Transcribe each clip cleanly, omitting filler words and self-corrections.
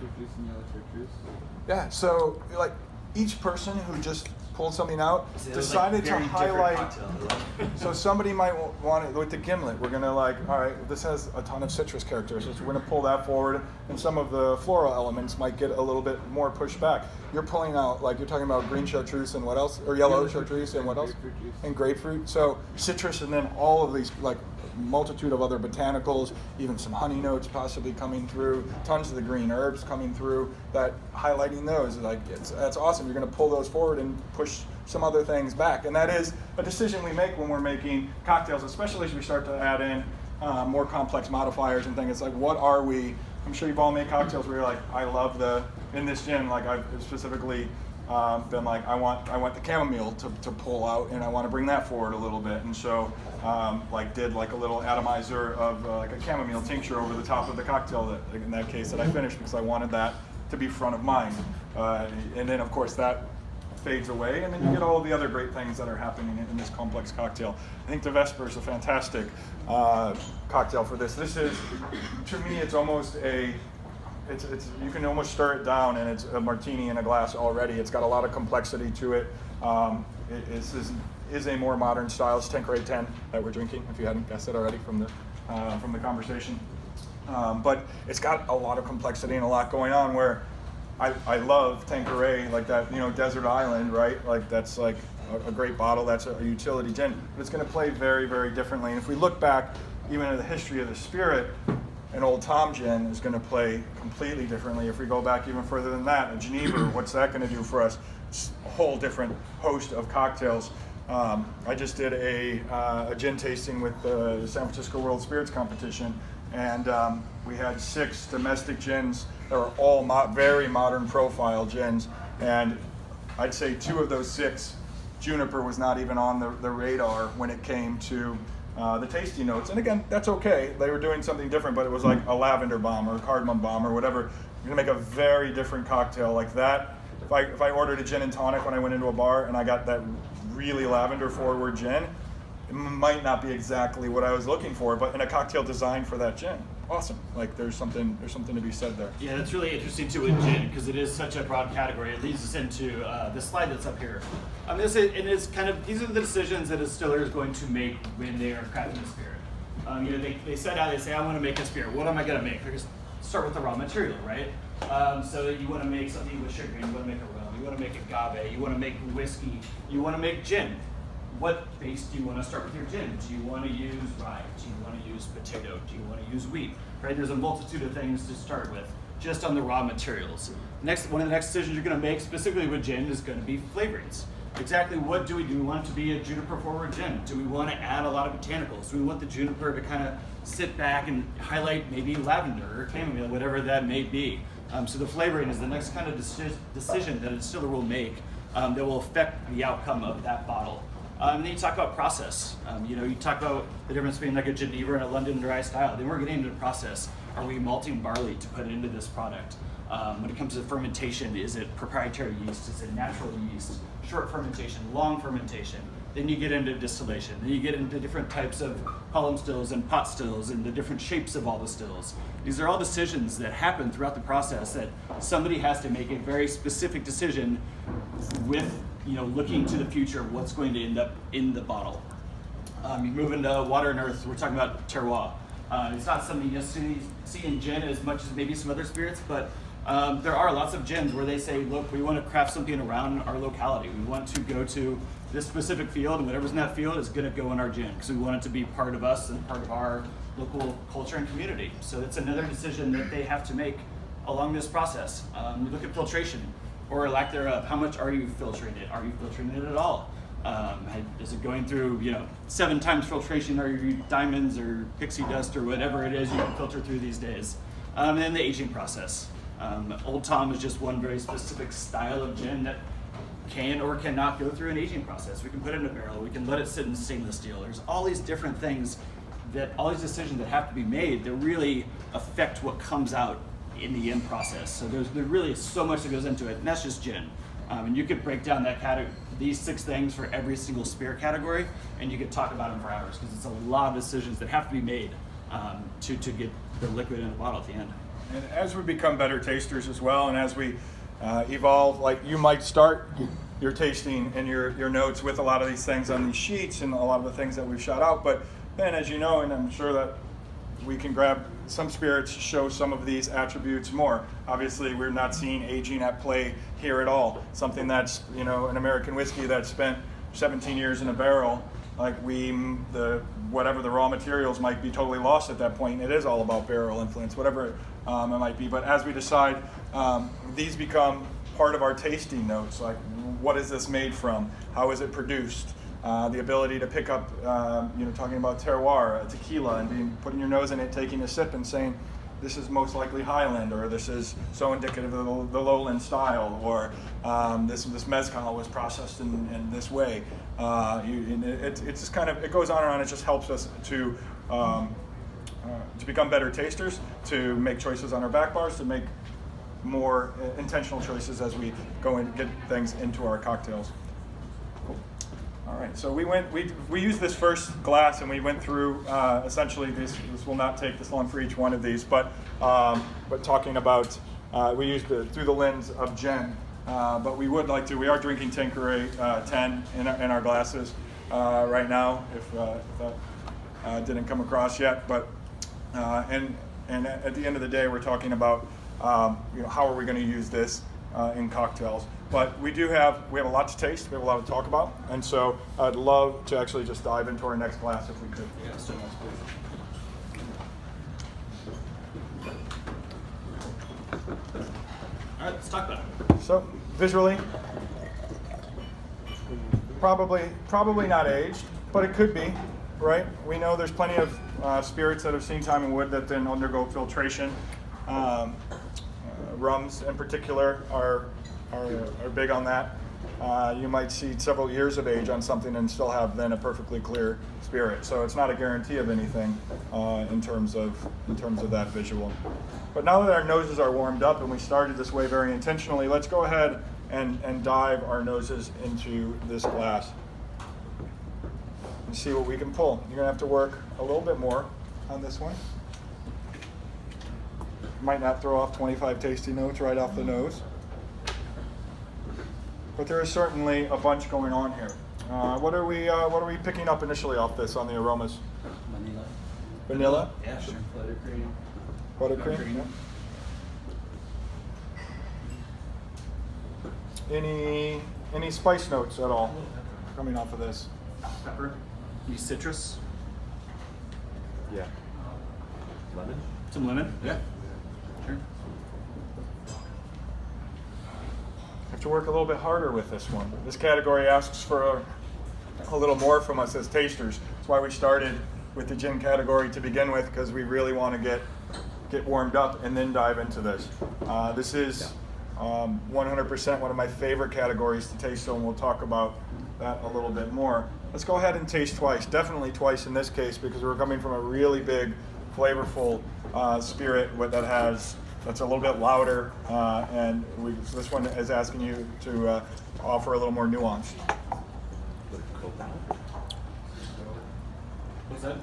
chartreuse and yellow chartreuse. Yeah, so like each person who just pulled something out decided to very highlight. cocktail. So somebody might want it with the gimlet. We're gonna like, all right, this has a ton of citrus characteristics. We're gonna pull that forward, and some of the floral elements might get a little bit more pushed back. You're pulling out, like you're talking about green chartreuse and what else, or yellow chartreuse and what else, and grapefruit. So citrus, and then all of these like multitude of other botanicals, even some honey notes possibly coming through, tons of the green herbs coming through. That highlighting those, like that's awesome. You're going to pull those forward and push some other things back, and that is a decision we make when we're making cocktails, especially as we start to add in more complex modifiers and things. It's like, what are we? I'm sure you've all made cocktails where you're like, I love in this gin, like I've specifically been like, I want the chamomile to pull out, and I want to bring that forward a little bit, and so like did like a little atomizer of like a chamomile tincture over the top of the cocktail, that in that case that I finished, because I wanted that to be front of mind, and then of course that fades away, and then you get all of the other great things that are happening in this complex cocktail. I think the Vesper is a fantastic cocktail for this. This is, to me, it's almost it's you can almost stir it down, and it's a martini in a glass already. It's got a lot of complexity to it. It is a more modern style. It's Tanqueray 10 that we're drinking, if you hadn't guessed it already from the conversation. But it's got a lot of complexity and a lot going on, where I love Tanqueray, like that, Desert Island, right? Like that's like a great bottle. That's a utility gin, but it's going to play very, very differently. And if we look back even at the history of the spirit, an Old Tom gin is going to play completely differently. If we go back even further than that, a Geneva, what's that going to do for us? It's a whole different host of cocktails. I just did a gin tasting with the San Francisco World Spirits Competition, and we had 6 domestic gins that were all very modern profile gins, and I'd say 2 of those 6, juniper was not even on the radar when it came to the tasty notes. And again, that's okay. They were doing something different, but it was like a lavender bomb or a cardamom bomb or whatever. You're gonna make a very different cocktail like that. If I ordered a gin and tonic when I went into a bar and I got that really lavender forward gin, it might not be exactly what I was looking for, but in a cocktail designed for that gin, awesome. Like there's something to be said there. Yeah, that's really interesting too with gin, because it is such a broad category. It leads us into the slide that's up here. These are the decisions that a distiller is going to make when they are crafting a spirit. They set out, they say, I want to make a spirit. What am I going to make? They're going to start with the raw material, right? So you want to make something with sugar, you want to make a rum, you want to make agave, you want to make whiskey, you want to make gin. What base do you want to start with your gin? Do you want to use rye? Do you want to use potato? Do you want to use wheat? Right? There's a multitude of things to start with, just on the raw materials. One of the next decisions you're going to make, specifically with gin, is going to be flavorings. Exactly what do? We want it to be a juniper forward gin? Do we want to add a lot of botanicals? Do we want the juniper to kind of sit back and highlight maybe lavender or chamomile, whatever that may be? So the flavoring is the next kind of decision that a distiller will make that will affect the outcome of that bottle. And then you talk about process. You talk about the difference between like a Geneva and a London dry style. Then we're getting into the process. Are we malting barley to put into this product? When it comes to fermentation, is it proprietary yeast? Is it natural yeast? Short fermentation, long fermentation. Then you get into distillation. Then you get into different types of column stills and pot stills and the different shapes of all the stills. These are all decisions that happen throughout the process that somebody has to make a very specific decision with looking to the future of what's going to end up in the bottle. You move into water and earth, we're talking about terroir. It's not something you necessarily see in gin as much as maybe some other spirits, but there are lots of gins where they say, look, we want to craft something around our locality. We want to go to this specific field, and whatever's in that field is going to go in our gin, because we want it to be part of us and part of our local culture and community. So it's another decision that they have to make along this process. We look at filtration, or lack thereof. How much are you filtering it? Are you filtering it at all? Is it going through 7 times filtration? Are you diamonds or pixie dust or whatever it is you can filter through these days? And then the aging process. Old Tom is just one very specific style of gin that can or cannot go through an aging process. We can put it in a barrel, we can let it sit in stainless steel. There's all these different things, all these decisions that have to be made that really affect what comes out in the end process. So there really is so much that goes into it, and that's just gin. And you could break down these 6 things for every single spirit category, and you could talk about them for hours, because it's a lot of decisions that have to be made to get the liquid in a bottle at the end. And as we become better tasters as well, and as we evolve, like you might start your tasting and your notes with a lot of these things on these sheets and a lot of the things that we've shot out, but then as you know, and I'm sure that we can grab some spirits, show some of these attributes more. Obviously, we're not seeing aging at play here at all. Something that's, you know, an American whiskey that spent 17 years in a barrel, like whatever the raw materials might be totally lost at that point. It is all about barrel influence, whatever it might be. But as we decide, these become part of our tasting notes. Like, what is this made from? How is it produced? The ability to pick up, talking about terroir, tequila, and putting your nose in it, taking a sip, and saying, this is most likely Highland, or this is so indicative of the lowland style, or this mezcal was processed in this way. It's just kind of, it goes on and on. It just helps us to become better tasters, to make choices on our back bars, to make more intentional choices as we go and get things into our cocktails. All right, so we used this first glass and we went through essentially this will not take this long for each one of these, but talking about we used through the lens of gin, but we are drinking Tanqueray 10 in our glasses right now, if that didn't come across yet, but and at the end of the day we're talking about how are we going to use this in cocktails. But we have a lot to taste, we have a lot to talk about, and so I'd love to actually just dive into our next glass if we could. Yeah, so nice, please. All right, let's talk about it. So visually, probably not aged, but it could be, right? We know there's plenty of spirits that have seen time in wood that then undergo filtration. Rums in particular are big on that. You might see several years of age on something and still have then a perfectly clear spirit. So it's not a guarantee of anything in terms of that visual. But now that our noses are warmed up and we started this way very intentionally, let's go ahead and dive our noses into this glass and see what we can pull. You're gonna have to work a little bit more on this one. Might not throw off 25 tasty notes right off the nose. But there is certainly a bunch going on here. What are we picking up initially off this on the aromas? Vanilla. Vanilla? Yeah, sure. Buttercream. Buttercream? Yeah. Any spice notes at all coming off of this? Pepper, any citrus, Yeah. Lemon. some lemon. Yeah. Sure. Have to work a little bit harder with this one. This category asks for a little more from us as tasters. That's why we started with the gin category to begin with, because we really want to get warmed up and then dive into this. This is 100% one of my favorite categories to taste, so we'll talk about that a little bit more. Let's go ahead and taste twice. Definitely twice in this case, because we're coming from a really big, flavorful spirit that's a little bit louder, and this one is asking you to offer a little more nuance. What's that?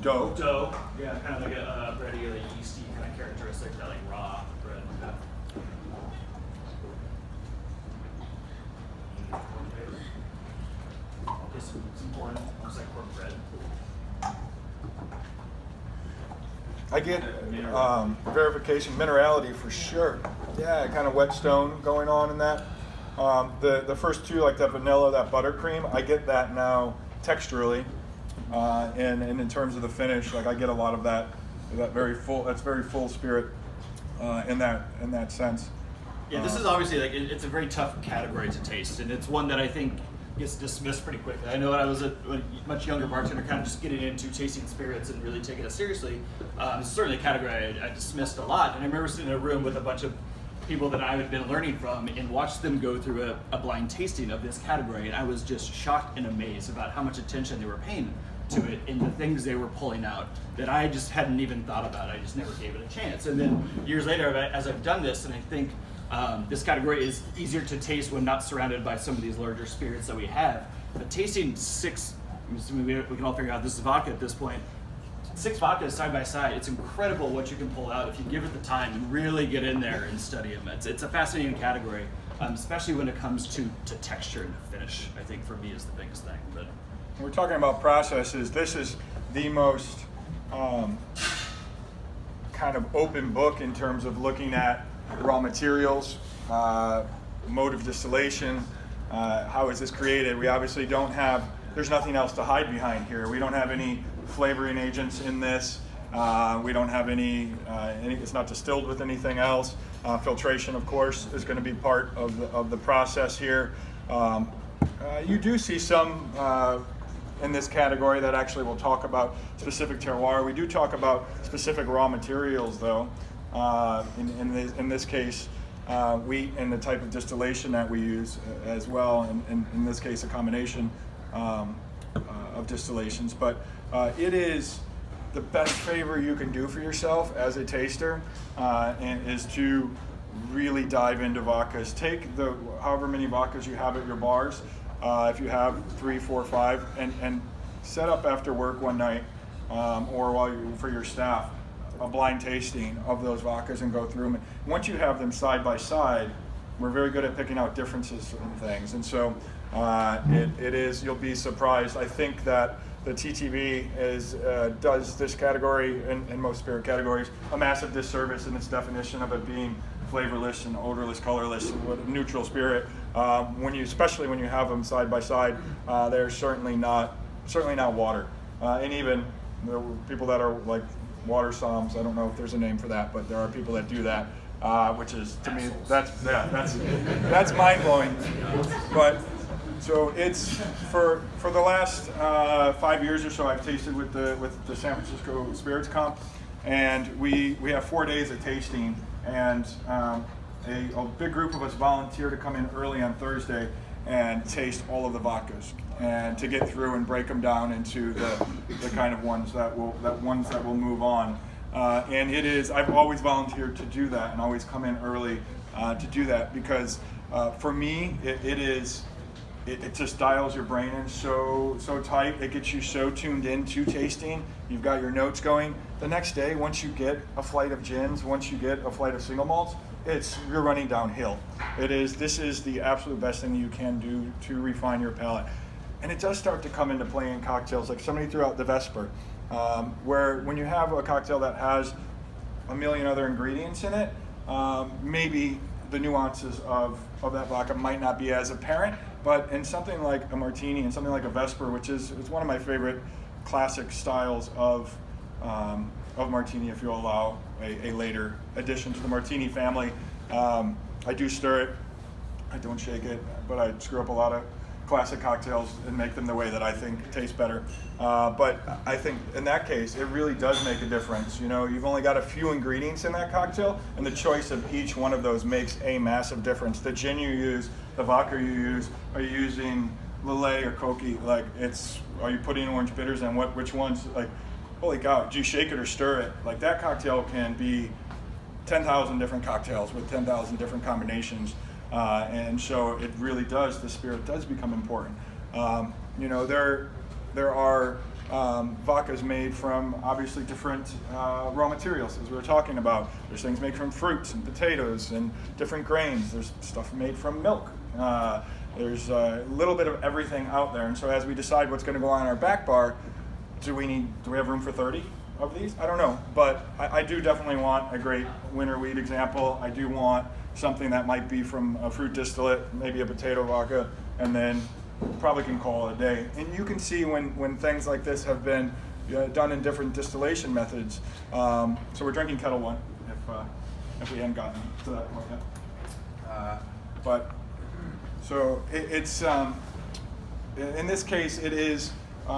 Dough. Dough. Yeah, kind of like a bready, like yeasty kind of characteristic, that like raw bread. Okay, some corn, almost like cornbread. I get verification, minerality for sure. Yeah, kind of whetstone going on in that. The first two, like that vanilla, that buttercream, I get that now texturally, and in terms of the finish, like I get a lot of that very full spirit in that sense. Yeah, this is obviously like it's a very tough category to taste, and it's one that I think gets dismissed pretty quickly. I know when I was a much younger bartender, kind of just getting into tasting spirits and really taking it seriously. It's certainly a category I dismissed a lot, and I remember sitting in a room with a bunch of people that I had been learning from and watched them go through a blind tasting of this category, and I was just shocked and amazed about how much attention they were paying to it and the things they were pulling out that I just hadn't even thought about. I just never gave it a chance. And then years later, as I've done this, and I think this category is easier to taste when not surrounded by some of these larger spirits that we have. But tasting six, we can all figure out this is vodka at this point, 6 vodkas side by side, it's incredible what you can pull out if you give it the time and really get in there and study them. It's a fascinating category, especially when it comes to texture and finish. I think for me is the biggest thing. But when we're talking about processes, this is the most kind of open book in terms of looking at raw materials, mode of distillation, how is this created. We obviously don't have, there's nothing else to hide behind here. We don't have any flavoring agents in this. We don't have any, it's not distilled with anything else. Filtration, of course, is going to be part of the process here. You do see some in this category that actually will talk about specific terroir. We do talk about specific raw materials, though. In this case, wheat and the type of distillation that we use as well. And in this case, a combination of distillations. But it is the best favor you can do for yourself as a taster, and is to really dive into vodkas. Take the however many vodkas you have at your bars. If you have 3, 4, 5, and set up after work one night, or while for your staff, a blind tasting of those vodkas and go through them. And once you have them side by side, we're very good at picking out differences in things. And so it is, you'll be surprised. I think that the TTV does this category and most spirit categories a massive disservice in its definition of it being flavorless and odorless, colorless, neutral spirit. Especially when you have them side by side, they're certainly not water. And even the people that are like water somms, I don't know if there's a name for that, but there are people that do that, which is, to me, that's mind blowing. But so it's for the last 5 years or so, I've tasted with the San Francisco Spirits Comp, and we have 4 days of tasting. And a big group of us volunteer to come in early on Thursday and taste all of the vodkas, and to get through and break them down into the kind of ones that will move on. And it is, I've always volunteered to do that and always come in early to do that, because for me it just dials your brain in so tight. It gets you so tuned in to tasting. You've got your notes going. The next day, once you get a flight of gins, once you get a flight of single malts, you're running downhill. This is the absolute best thing you can do to refine your palate. And it does start to come into play in cocktails. Like somebody threw out the Vesper, where when you have a cocktail that has a million other ingredients in it, maybe the nuances of that vodka might not be as apparent. But in something like a martini and something like a Vesper, which is one of my favorite classic styles of martini, if you'll allow a later addition to the martini family. I do stir it, I don't shake it, but I screw up a lot of classic cocktails and make them the way that I think taste better. But I think in that case, it really does make a difference. You know, you've only got a few ingredients in that cocktail, and the choice of each one of those makes a massive difference. The gin you use, the vodka you use, are you using Lillet or Koki? Like, are you putting orange bitters in? Which ones? Like, holy cow, do you shake it or stir it? Like, that cocktail can be 10,000 different cocktails with 10,000 different combinations. And so it really does, the spirit does become important. You know, there are vodkas made from obviously different raw materials, as we were talking about. There's things made from fruits and potatoes and different grains. There's stuff made from milk. There's a little bit of everything out there. And so as we decide what's going to go on our back bar, do we have room for 30 of these? I don't know, but I do definitely want a great winter wheat example. I do want something that might be from a fruit distillate, maybe a potato vodka, and then probably can call it a day. And you can see when things like this have been done in different distillation methods. So we're drinking Kettle One, if we hadn't gotten to that point yet. But so it's in this case, it is